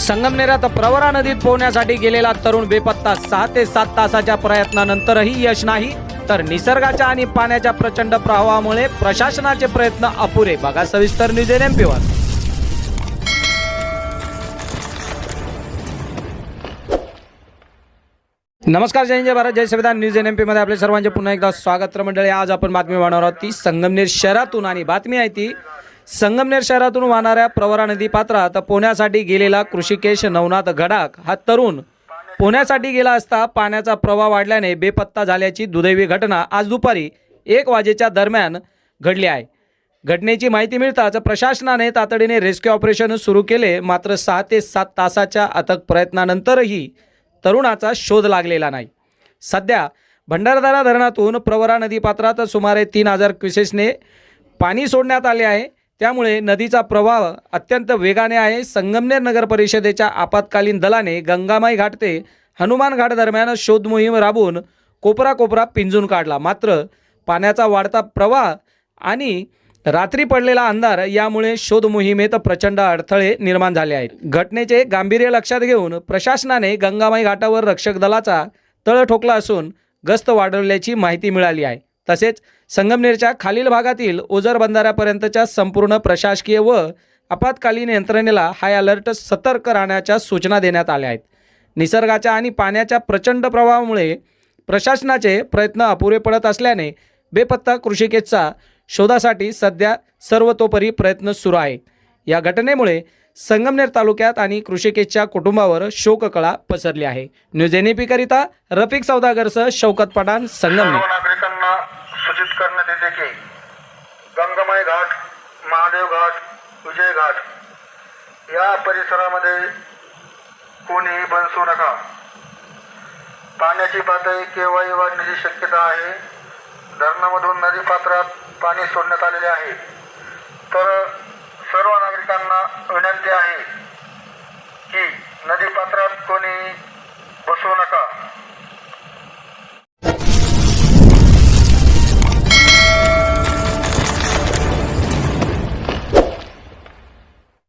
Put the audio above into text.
संगमनेरात प्रवरा नदीत पोहण्यासाठी गेलेला तरुण बेपत्ता 6 ते 7 तासाच्या प्रयत्नानंतरही यश नाही, तर निसर्गाच्या आणि पाण्याच्या प्रचंड प्रवाहामुळे प्रशासनाचे प्रयत्न अपुरे। बघा सविस्तर न्यूज NMP वर। नमस्कार, जय हिंद, जय भारत, जय संविधान। न्यूज NMP मध्ये आपले सर्वांचे पुन्हा एकदा स्वागत। तर मंडळी, आज आपण बातमी पाहणार आहोत ती संगमनेर शहरातून, आणि बातमी आहे ती संगमनेर शहरातून वाहणाऱ्या प्रवरा नदी पात्रात पोहण्यासाठी गेलेला कृषिकेश नवनाथ गडाख हा तरुण पोहण्यासाठी गेला असता पाण्याचा प्रवाह वाढल्याने बेपत्ता झाल्याची दुर्दैवी घटना आज दुपारी 1 वाजेच्या दरम्यान घडली आहे। घटनेची माहिती मिळताच प्रशासनाने तातडीने रेस्क्यू ऑपरेशन सुरू केले, मात्र 6 ते 7 तासाच्या अथक प्रयत्नानंतरही तरुणाचा शोध लागलेला नाही। सध्या भंडारदरा धरणातून प्रवरा नदी पात्रात सुमारे 3000 क्युसेसने पाणी सोडण्यात आले आहे, त्यामुळे नदीचा प्रवाह अत्यंत वेगाने आहे। संगमनेर नगर परिषदेच्या आपत्कालीन दलाने गंगामाई घाट ते हनुमान घाट दरम्यान शोध मोहीम राबवून कोपरा पिंजून काढला, मात्र पाण्याचा वाढता प्रवाह आणि रात्री पडलेला अंधार यामुळे शोध मोहिमेत प्रचंड अडथळे निर्माण झाले आहेत। घटनेचे गांभीर्य लक्षात घेऊन प्रशासनाने गंगामाई घाटावर रक्षक दलाचा तळ ठोकला असून गस्त वाढवल्याची माहिती मिळाली आहे। तसेच संगमनेरच्या खालील भागातील ओझर बंधाऱ्यापर्यंतच्या संपूर्ण प्रशासकीय व आपत्कालीन यंत्रणेला हाय अलर्ट सतर्क राहण्याच्या सूचना देण्यात आल्या आहेत। निसर्गाच्या आणि पाण्याच्या प्रचंड प्रवाहामुळे प्रशासनाचे प्रयत्न अपुरे पडत असल्याने बेपत्ता कृषिकेशचा शोधासाठी सध्या सर्वतोपरी प्रयत्न सुरू आहे। या घटनेमुळे संगमनेर तालुक्यात आणि कृषिकेशच्या कुटुंबावर शोककळा पसरली आहे। न्यूज NMP करिता रफिक सौदागरसह शौकत पठाण, संगमनेर। नागरिकांना सूचित करण्यात येते की गंगामाई घाट, महादेव घाट, विजय घाट या परिसरामध्ये कोणीही बसू नका। पाण्याची पातळी केव्हाही वाढण्याची शक्यता आहे। धरणामधून नदी पात्रात पाणी सोडण्यात आलेले आहे, तर सर्व नागरिकांना विनंती आहे की नदी पात्रात कोणी बसू नका।